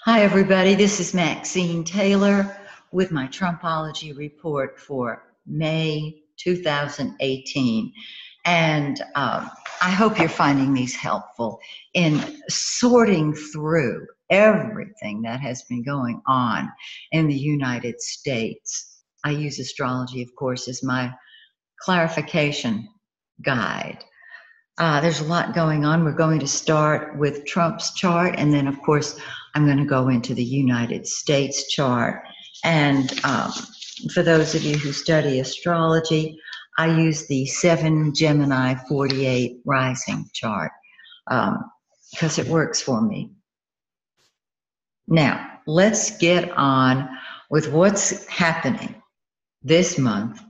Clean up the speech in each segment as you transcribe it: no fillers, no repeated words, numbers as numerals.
Hi, everybody. This is Maxine Taylor with my Trumpology Report for May 2018. And I hope you're finding these helpful in sorting through everything that has been going on in the United States. I use astrology, of course, as my clarification guide. There's a lot going on. We're going to start with Trump's chart, and then, of course, I'm going to go into the United States chart. And for those of you who study astrology, I use the 7 Gemini 48 rising chart because it works for me. Now, let's get on with what's happening this month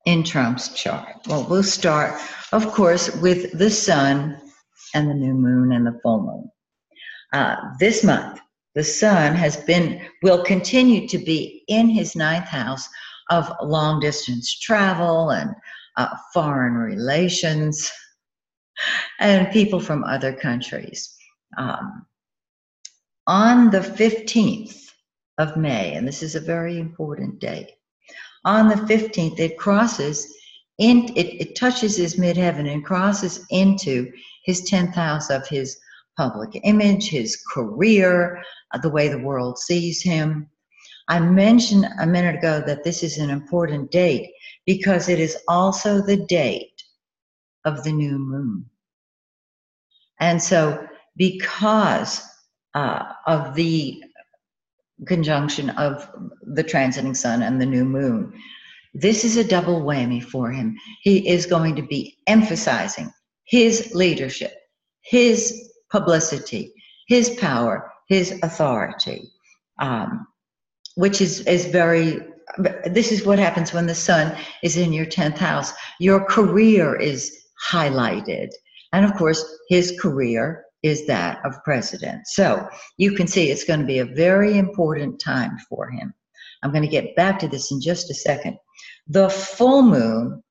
in Trump's chart. Well, we'll start, of course, with the sun and the new moon and the full moon. This month, the sun will continue to be in his 9th house of long distance travel and foreign relations and people from other countries. On the 15th of May, and this is a very important date, on the 15th, it touches his midheaven and crosses into his 10th house of his public image, his career, the way the world sees him. I mentioned a minute ago that this is an important date because it is also the date of the new moon. And so because of the conjunction of the transiting sun and the new moon, this is a double whammy for him. He is going to be emphasizing his leadership, his publicity, his power, his authority, which is very, this is what happens when the sun is in your 10th house. Your career is highlighted. And of course, his career is that of president. So you can see it's going to be a very important time for him. I'm going to get back to this in just a second. The full moon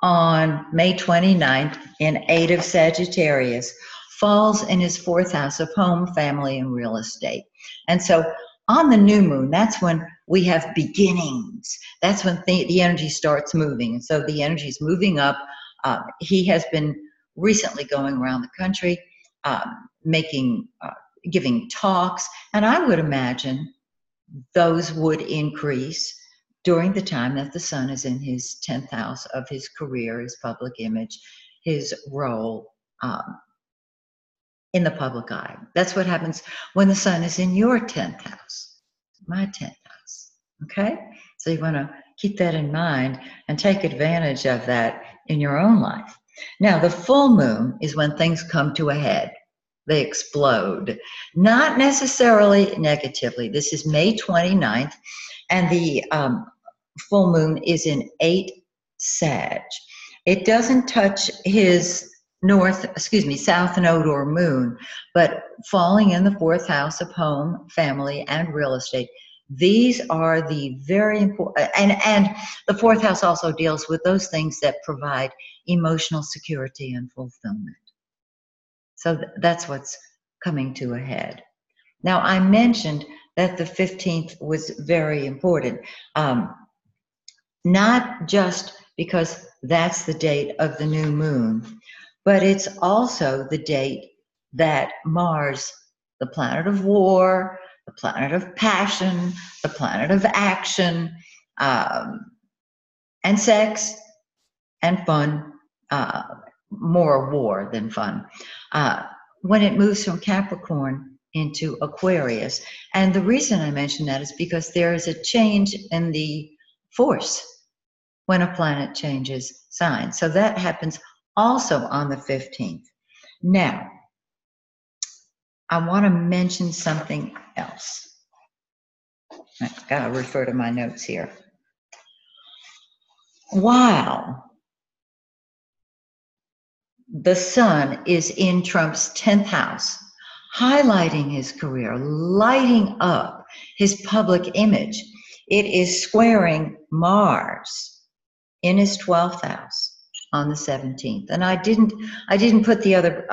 on May 29th in 8 of Sagittarius falls in his 4th house of home, family, and real estate. And so on the new moon, that's when we have beginnings. That's when the energy starts moving. And so the energy is moving up. He has been recently going around the country, giving talks, and I would imagine those would increase during the time that the sun is in his 10th house of his career, his public image, his role in the public eye. That's what happens when the sun is in your 10th house, my 10th house, okay? So you want to keep that in mind and take advantage of that in your own life. Now, the full moon is when things come to a head. They explode, not necessarily negatively. This is May 29th, and the full moon is in 8 Sag. It doesn't touch his south node or moon, but falling in the 4th house of home, family, and real estate. These are the very important, and the 4th house also deals with those things that provide emotional security and fulfillment. So that's what's coming to a head. Now, I mentioned that the 15th was very important, not just because that's the date of the new moon, but it's also the date that Mars, the planet of war, the planet of passion, the planet of action, and sex and fun, more war than fun, when it moves from Capricorn into Aquarius. And the reason I mention that is because there is a change in the force when a planet changes signs. So that happens also on the 15th. Now, I want to mention something else. I've got to refer to my notes here. While the sun is in Trump's 10th house, highlighting his career, lighting up his public image, it is squaring Mars in his 12th house on the 17th. And I didn't put the other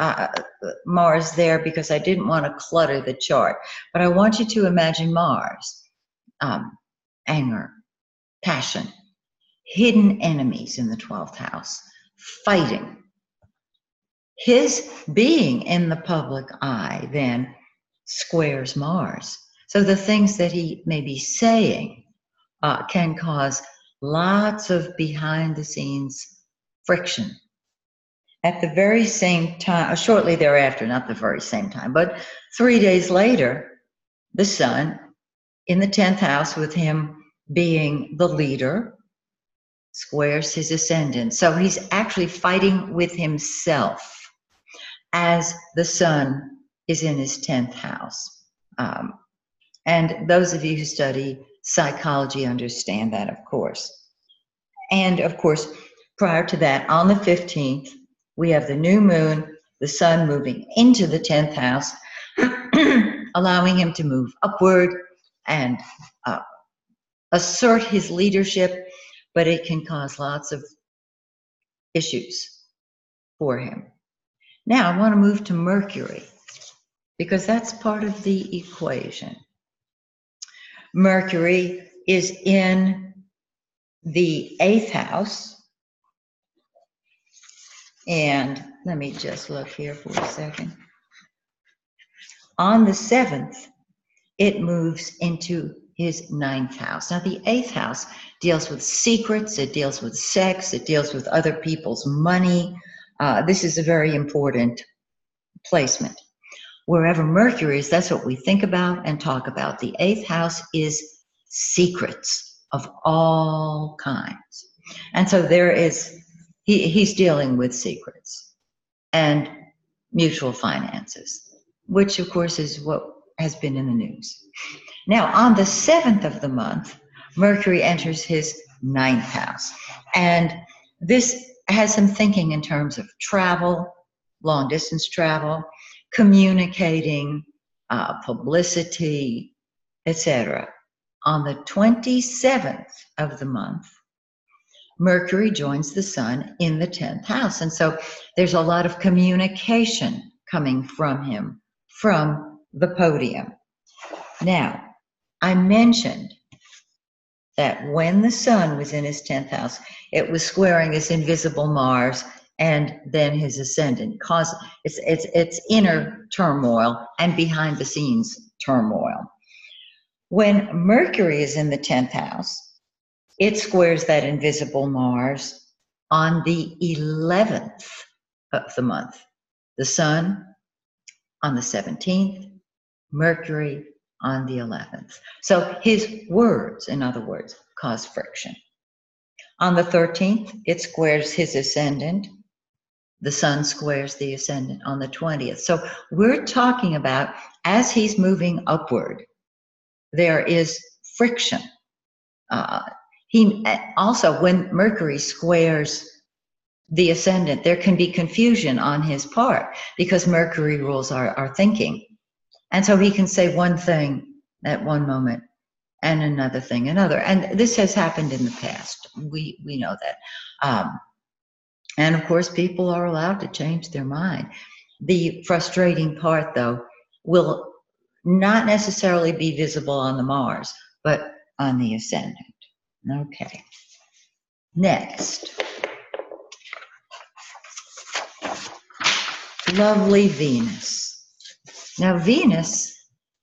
Mars there because I didn't want to clutter the chart. But I want you to imagine Mars, anger, passion, hidden enemies in the 12th house, fighting. His being in the public eye then squares Mars. So the things that he may be saying can cause lots of behind the scenes friction. At the very same time, shortly thereafter, not the very same time, but 3 days later, the Sun in the 10th house, with him being the leader, squares his ascendant. So he's actually fighting with himself as the Sun is in his 10th house. And those of you who study psychology understand that, of course. And of course, prior to that, on the 15th, we have the new moon, the Sun moving into the 10th house, allowing him to move upward and assert his leadership, but it can cause lots of issues for him. Now, I want to move to Mercury, because that's part of the equation. Mercury is in the 8th house. And let me just look here for a second. On the 7th, it moves into his 9th house. Now, the 8th house deals with secrets, it deals with sex, it deals with other people's money. This is a very important placement. Wherever Mercury is, that's what we think about and talk about. The 8th house is secrets of all kinds. And so there is, he's dealing with secrets and mutual finances, which of course is what has been in the news. Now, on the 7th of the month, Mercury enters his 9th house. And this has some thinking in terms of travel, long distance travel, communicating, publicity, etc. On the 27th of the month, Mercury joins the Sun in the 10th house. And so there's a lot of communication coming from him, from the podium. Now, I mentioned that when the Sun was in his 10th house, it was squaring his invisible Mars and then his ascendant, cause it's inner turmoil and behind the scenes turmoil. When Mercury is in the 10th house, it squares that invisible Mars on the 11th of the month. The Sun on the 17th, Mercury on the 11th. So his words, in other words, cause friction. On the 13th, it squares his ascendant. The Sun squares the ascendant on the 20th. So we're talking about, as he's moving upward, there is friction. He also, when Mercury squares the ascendant, there can be confusion on his part because Mercury rules our thinking. And so he can say one thing at one moment and another thing another. And this has happened in the past. We know that. And of course, people are allowed to change their mind. The frustrating part, though, will not necessarily be visible on the Mars, but on the ascendant. Okay. Next. Lovely Venus. Now, Venus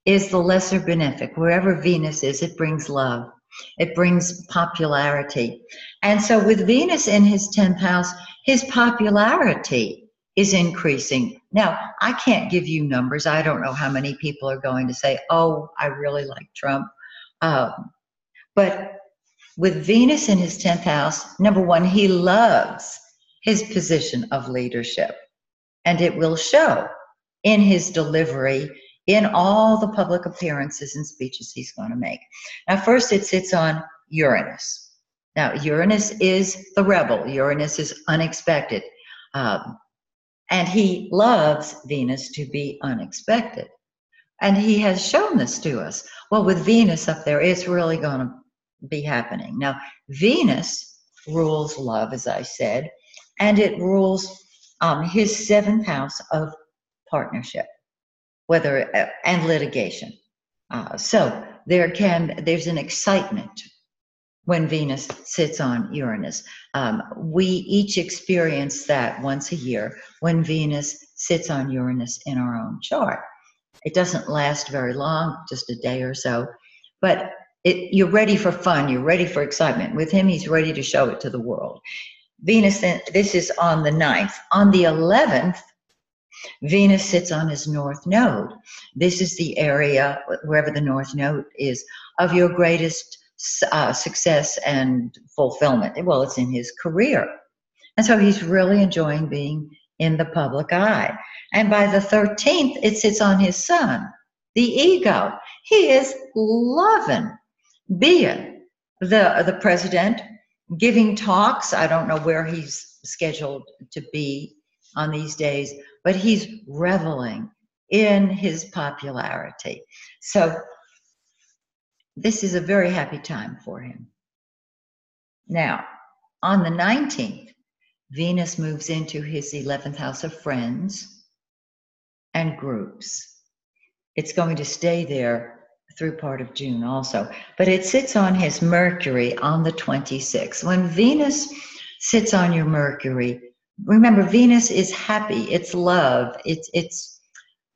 is the lesser benefic. Wherever Venus is, it brings love. It brings popularity. And so with Venus in his 10th house, his popularity is increasing. Now, I can't give you numbers. I don't know how many people are going to say, oh, I really like Trump. But with Venus in his 10th house, number one, he loves his position of leadership. And it will show in his delivery, in all the public appearances and speeches he's going to make. Now, first, it sits on Uranus. Now, Uranus is the rebel. Uranus is unexpected. And he loves Venus to be unexpected. And he has shown this to us. Well, with Venus up there, it's really going to be happening. Now, Venus rules love, as I said, and it rules his seventh house of partnership, whether and litigation. So there's an excitement when Venus sits on Uranus. We each experience that once a year when Venus sits on Uranus in our own chart. It doesn't last very long, just a day or so, but you're ready for fun, you're ready for excitement. With him, he's ready to show it to the world. Venus, this is on the 9th. On the 11th, Venus sits on his north node. This is the area, wherever the north node is, of your greatest success and fulfillment. Well, it's in his career. And so he's really enjoying being in the public eye. And by the 13th, it sits on his sun, the ego. He is loving being the president, giving talks. I don't know where he's scheduled to be on these days, but he's reveling in his popularity. So this is a very happy time for him. Now, on the 19th, Venus moves into his 11th house of friends and groups. It's going to stay there through part of June also, but it sits on his Mercury on the 26th. When Venus sits on your Mercury, remember, Venus is happy, it's love, it's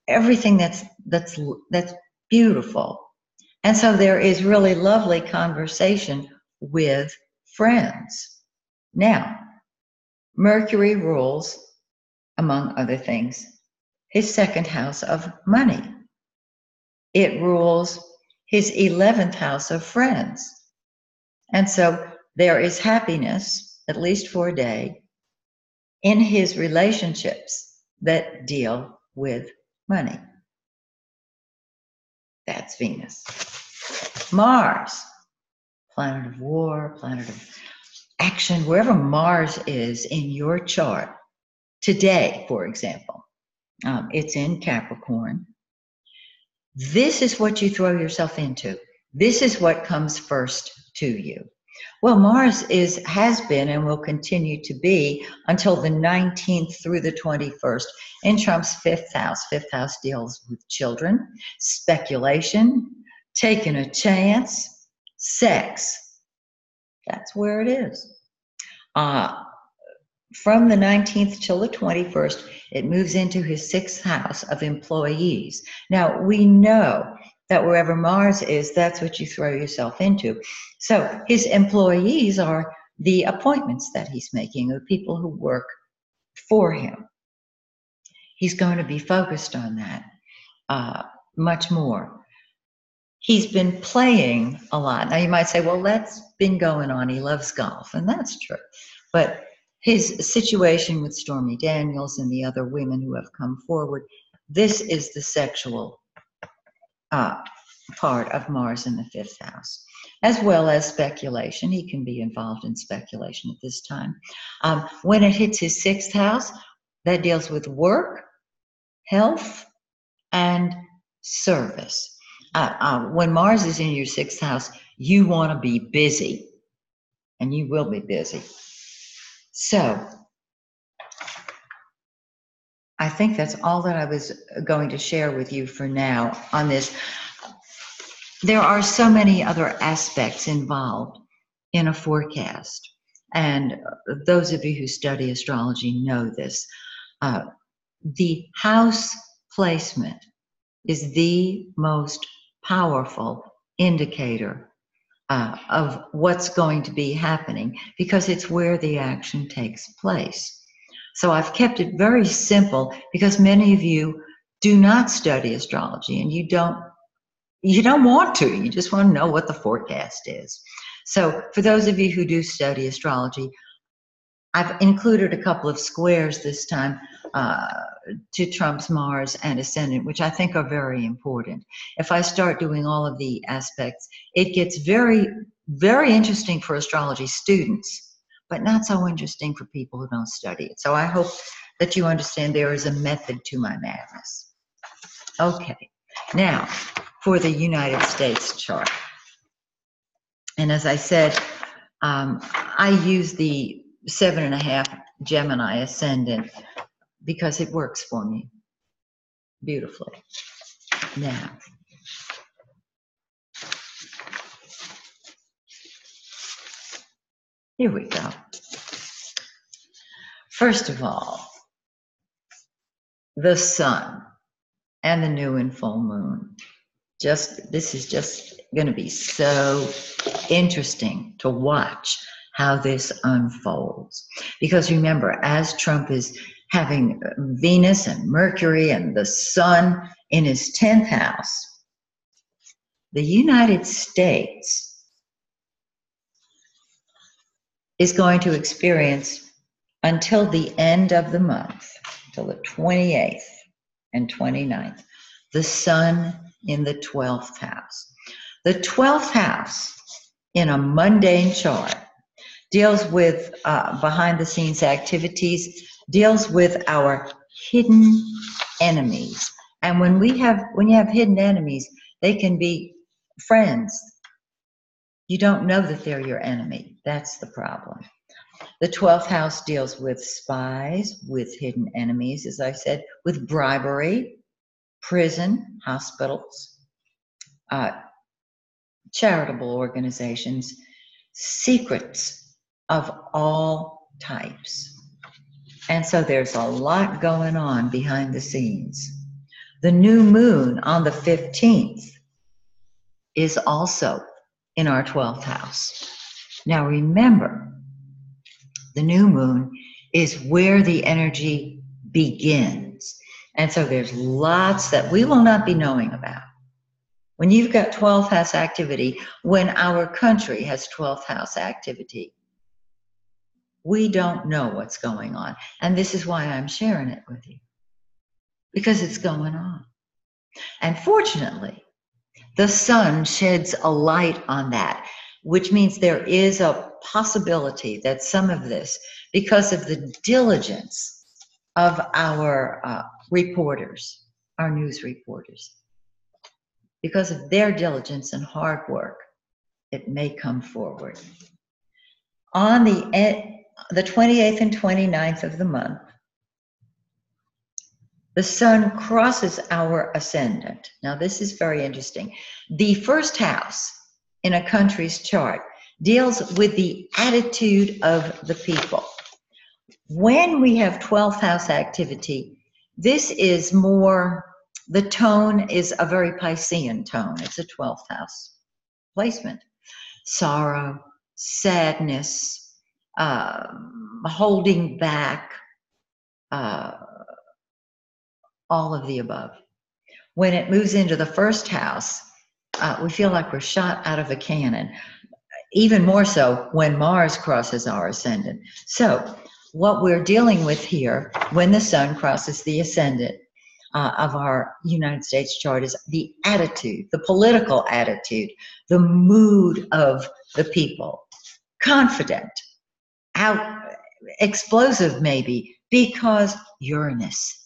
everything that's beautiful. And so there is really lovely conversation with friends. Now, Mercury rules, among other things, his second house of money. It rules his 11th house of friends. And so there is happiness, at least for a day, in his relationships that deal with money. That's Venus. Mars, planet of war, planet of action, wherever Mars is in your chart, today, for example, it's in Capricorn. This is what you throw yourself into. This is what comes first to you. Well, Mars has been and will continue to be until the 19th through the 21st in Trump's fifth house. Fifth house deals with children, speculation, taking a chance, sex. That's where it is. From the 19th till the 21st, it moves into his sixth house of employees. Now, we know that wherever Mars is, that's what you throw yourself into. So his employees are the appointments that he's making, the people who work for him. He's going to be focused on that much more. He's been playing a lot. Now you might say, well, that's been going on. He loves golf, and that's true. But his situation with Stormy Daniels and the other women who have come forward, this is the sexual part of Mars in the fifth house, as well as speculation. He can be involved in speculation at this time. When it hits his sixth house, that deals with work, health, and service. When Mars is in your sixth house, you want to be busy, and you will be busy. So I think that's all that I was going to share with you for now on this. There are so many other aspects involved in a forecast, and those of you who study astrology know this. The house placement is the most powerful indicator of what's going to be happening, because it's where the action takes place. So I've kept it very simple because many of you do not study astrology, and you don't want to. You just want to know what the forecast is. So for those of you who do study astrology, I've included a couple of squares this time to Trump's Mars and Ascendant, which I think are very important. If I start doing all of the aspects, it gets very, very interesting for astrology students, but not so interesting for people who don't study it. So I hope that you understand there is a method to my madness. Okay, now for the United States chart. And as I said, I use the 7.5 Gemini ascendant because it works for me beautifully. Now, here we go. First of all, the sun and the new and full moon. This is just going to be so interesting to watch how this unfolds. Because remember, as Trump is having Venus and Mercury and the sun in his 10th house, the United States is going to experience until the end of the month, till the 28th and 29th, the sun in the 12th house. The 12th house in a mundane chart deals with behind the scenes activities, deals with our hidden enemies. And when you have hidden enemies, they can be friends. You don't know that they're your enemy. That's the problem. The 12th house deals with spies, with hidden enemies, as I said, with bribery, prison, hospitals, charitable organizations, secrets of all types. And so there's a lot going on behind the scenes. The new moon on the 15th is also in our 12th house. Now remember, the new moon is where the energy begins. And so there's lots that we will not be knowing about. When you've got 12th house activity, when our country has 12th house activity, we don't know what's going on. And this is why I'm sharing it with you, because it's going on. And fortunately, the sun sheds a light on that, which means there is a possibility that some of this, because of the diligence of our reporters, our news reporters, because of their diligence and hard work, it may come forward. On the 28th and 29th of the month, the sun crosses our ascendant. Now, this is very interesting. The first house in a country's chart deals with the attitude of the people. When we have 12th house activity, this is more, the tone is a very Piscean tone. It's a 12th house placement. Sorrow, sadness, holding back, all of the above. When it moves into the first house, we feel like we're shot out of a cannon. Even more so when Mars crosses our ascendant. So what we're dealing with here, when the sun crosses the ascendant of our United States chart, is the attitude, the political attitude, the mood of the people. Confident, explosive maybe, because Uranus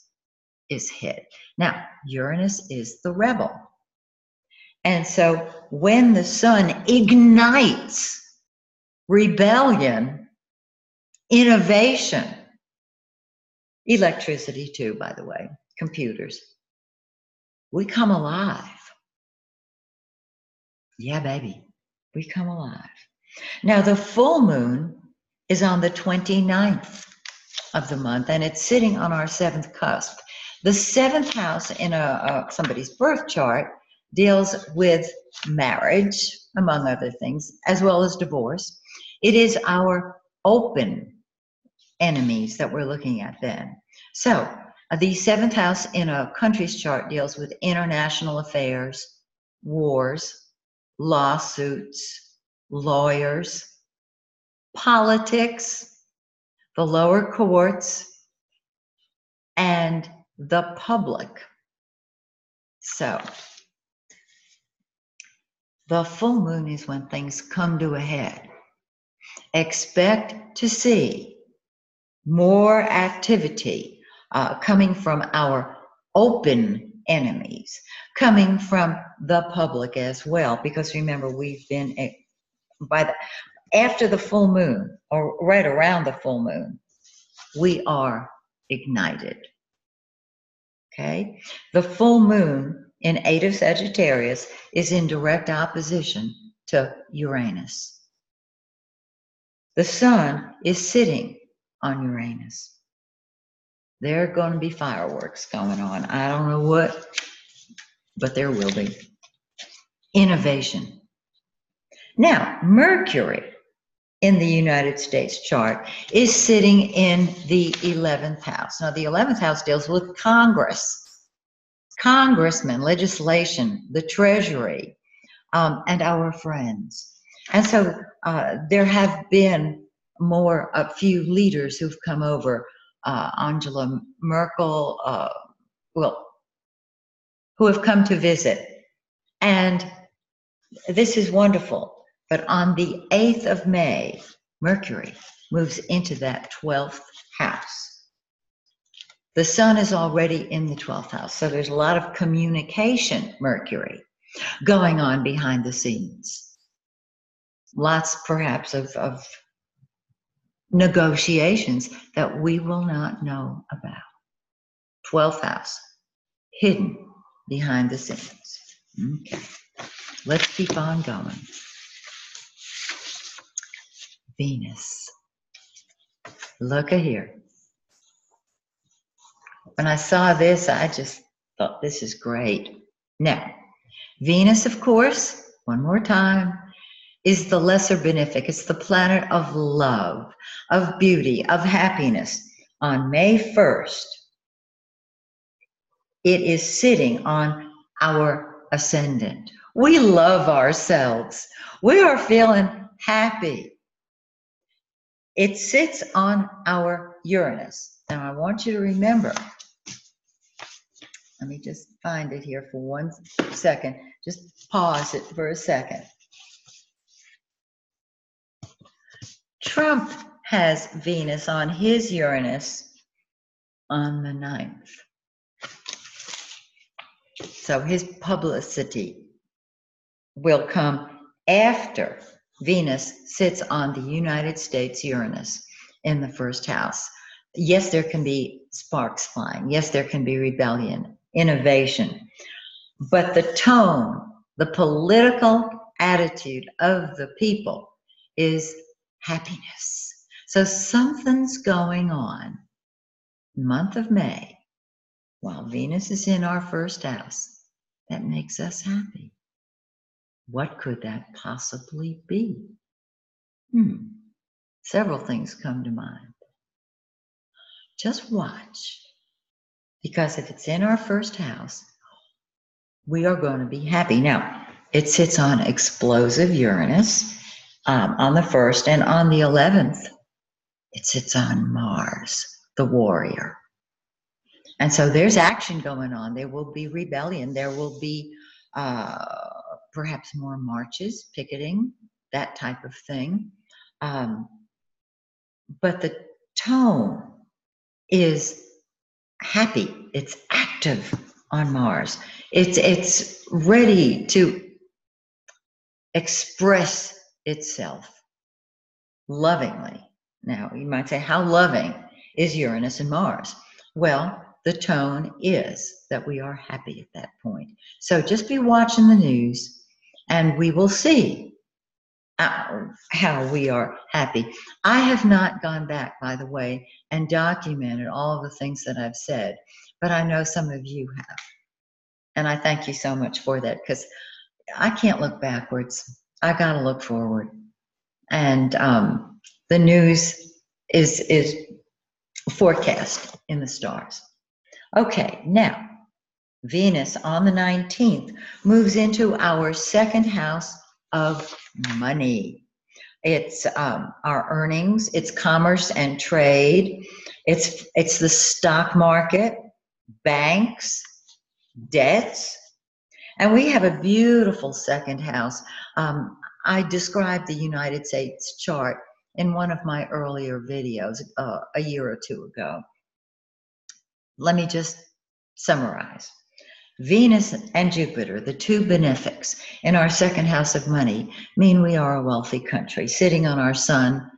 is hit. Now, Uranus is the rebel. And so when the sun ignites rebellion, innovation, electricity too, by the way, computers, we come alive. Yeah, baby, we come alive. Now, the full moon is on the 29th of the month, and it's sitting on our 7th cusp. The 7th house in somebody's birth chart deals with marriage, among other things, as well as divorce. It is our open enemies that we're looking at then. So the 7th house in a country's chart deals with international affairs, wars, lawsuits, lawyers, politics, the lower courts, and the public. So the full moon is when things come to a head. Expect to see more activity coming from our open enemies, coming from the public as well, because remember, we've been after the full moon, or right around the full moon, we are ignited. Okay? The full moon in 8 of Sagittarius is in direct opposition to Uranus. The sun is sitting on Uranus. There are going to be fireworks going on. I don't know what, but there will be. Innovation. Now, Mercury in the United States chart is sitting in the 11th house. Now, the 11th house deals with Congress, congressmen, legislation, the Treasury, and our friends. And so there have been a few leaders who've come over, Angela Merkel, who have come to visit. And this is wonderful. But on the 8th of May, Mercury moves into that 12th house. The sun is already in the 12th house, so there's a lot of communication, Mercury, going on behind the scenes. Lots, perhaps, of negotiations that we will not know about. 12th house, hidden behind the scenes. Okay, let's keep on going. Venus. Look at here. When I saw this, I just thought this is great. Now, Venus, of course, one more time, is the lesser benefic. It's the planet of love, of beauty, of happiness. On May 1st, it is sitting on our ascendant. We love ourselves. We are feeling happy. It sits on our Uranus. Now, I want you to remember, let me just find it here for 1 second. Just pause it for a second. Trump has Venus on his Uranus on the 9th. So his publicity will come after Venus sits on the United States Uranus in the 1st house. Yes, there can be sparks flying. Yes, there can be rebellion, innovation. But the tone, the political attitude of the people is happiness. So something's going on month of May while Venus is in our 1st house that makes us happy. What could that possibly be? Several things come to mind. Just watch, because if it's in our 1st house, we are going to be happy. Now, it sits on explosive Uranus on the 1st, and on the 11th, it sits on Mars, the warrior. And so there's action going on. There will be rebellion. There will be perhaps more marches, picketing, that type of thing. But the tone is happy. It's active on Mars. It's ready to express itself lovingly. Now, you might say, how loving is Uranus and Mars? Well, the tone is that we are happy at that point. So just be watching the news, and we will see how we are happy. I have not gone back, by the way, and documented all of the things that I've said, but I know some of you have. And I thank you so much for that, because I can't look backwards. I got to look forward. And the news is forecast in the stars. Okay, now, Venus on the 19th moves into our 2nd house of money. It's our earnings, it's commerce and trade, it's the stock market, banks, debts, and we have a beautiful 2nd house. I described the United States chart in one of my earlier videos a year or 2 ago. Let me just summarize. Venus and Jupiter, the 2 benefics in our 2nd house of money, mean we are a wealthy country. Sitting on our sun,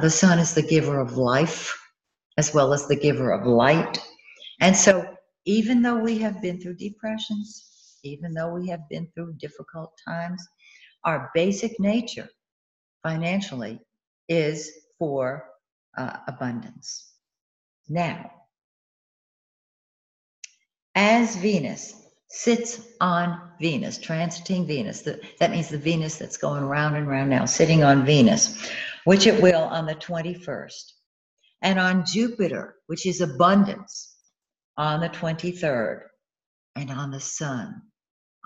the sun is the giver of life, as well as the giver of light. And so even though we have been through depressions, even though we have been through difficult times, our basic nature financially is for abundance. Now, as Venus sits on Venus, transiting Venus, that means the Venus that's going round and round now, sitting on Venus, which it will on the 21st, and on Jupiter, which is abundance, on the 23rd, and on the Sun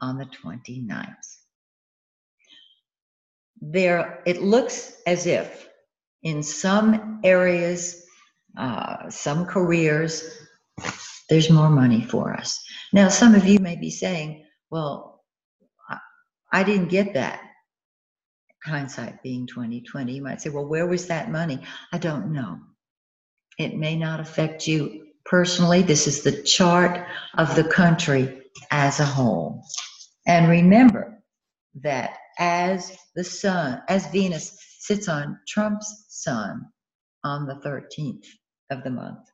on the 29th. It looks as if in some areas, some careers, there's more money for us. Now, some of you may be saying, well, I didn't get that. Hindsight being 2020, you might say, well, where was that money? I don't know. It may not affect you personally. This is the chart of the country as a whole. And remember that as Venus sits on Trump's sun on the 13th of the month,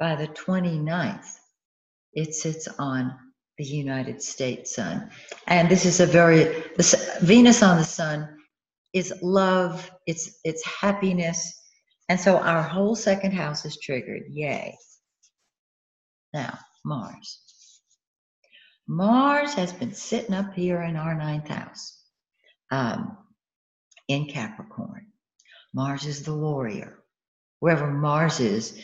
by the 29th, it sits on the United States sun. And this is Venus on the sun is love, it's happiness. And so our whole second house is triggered. Yay. Now, Mars. Mars has been sitting up here in our 9th house, in Capricorn. Mars is the warrior. Wherever Mars is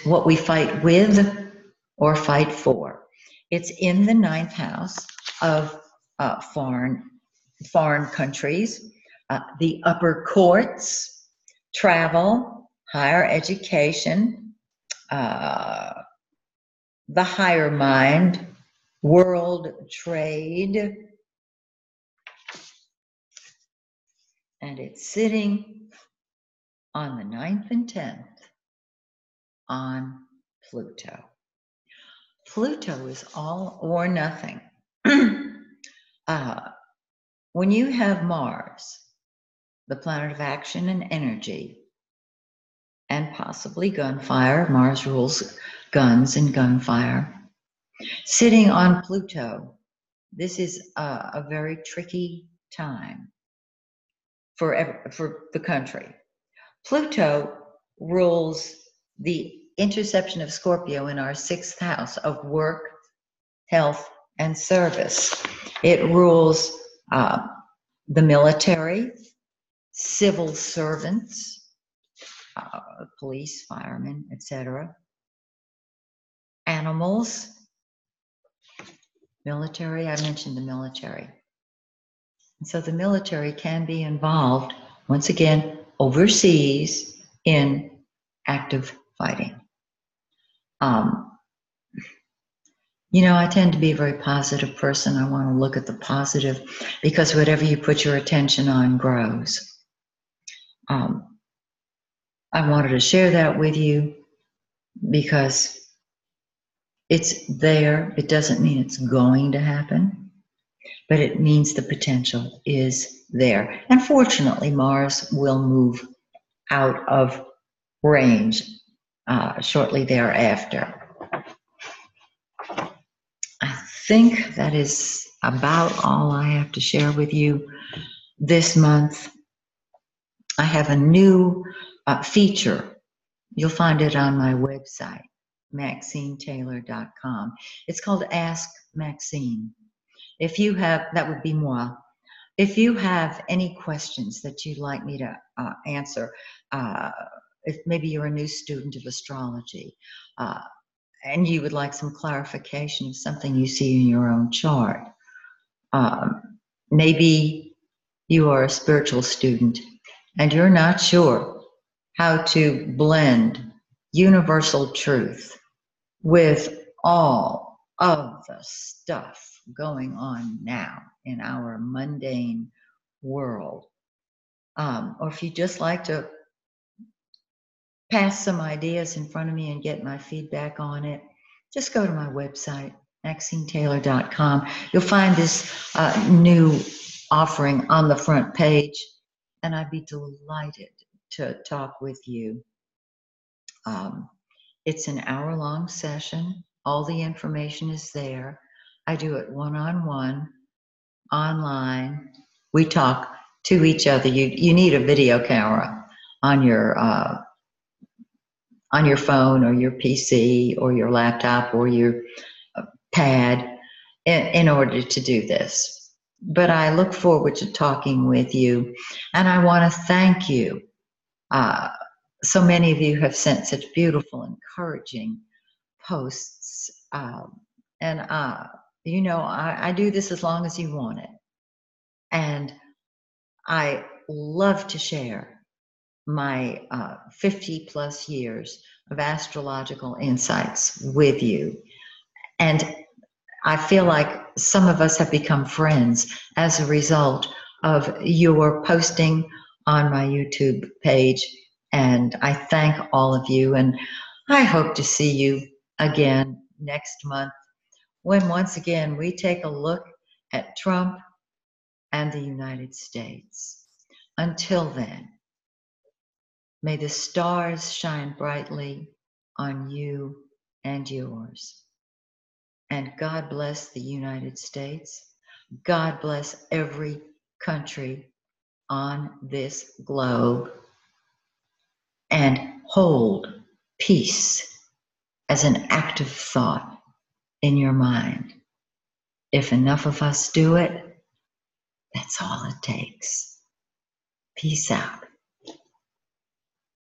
what we fight with or fight for. It's in the 9th house of foreign countries, the upper courts, travel, higher education, the higher mind, world trade, and it's sitting on the 9th and 10th on Pluto. Pluto is all or nothing. When you have Mars, the planet of action and energy, and possibly gunfire, Mars rules guns and gunfire, sitting on Pluto, this is a very tricky time for the country. Pluto rules the interception of Scorpio in our 6th house of work, health, and service. It rules the military, civil servants, police, firemen, etc., animals, military. I mentioned the military. And so the military can be involved, once again, overseas in active fighting. I tend to be a very positive person. I want to look at the positive because whatever you put your attention on grows. I wanted to share that with you because it's there. It doesn't mean it's going to happen, but it means the potential is there. And fortunately, Mars will move out of range shortly thereafter. I think that is about all I have to share with you this month. I have a new feature. You'll find it on my website, MaxineTaylor.com. It's called Ask Maxine. If you have, that would be moi. If you have any questions that you'd like me to answer, if maybe you're a new student of astrology, and you would like some clarification of something you see in your own chart. Maybe you are a spiritual student and you're not sure how to blend universal truth with all of the stuff going on now in our mundane world. Or if you just like to pass some ideas in front of me and get my feedback on it, just go to my website, MaxineTaylor.com. You'll find this new offering on the front page, and I'd be delighted to talk with you It's an hour-long session. All the information is there. I do it one-on-one, online. We talk to each other. You need a video camera on your phone or your PC or your laptop or your pad in order to do this. But I look forward to talking with you, and I want to thank you. So many of you have sent such beautiful, encouraging posts. I do this as long as you want it. And I love to share my 50 plus years of astrological insights with you. And I feel like some of us have become friends as a result of your posting on my YouTube page. And I thank all of you. And I hope to see you again next month when once again we take a look at Trump and the United States. Until then, may the stars shine brightly on you and yours. And God bless the United States. God bless every country on this globe. And hold peace as an active thought in your mind. If enough of us do it, that's all it takes. Peace out.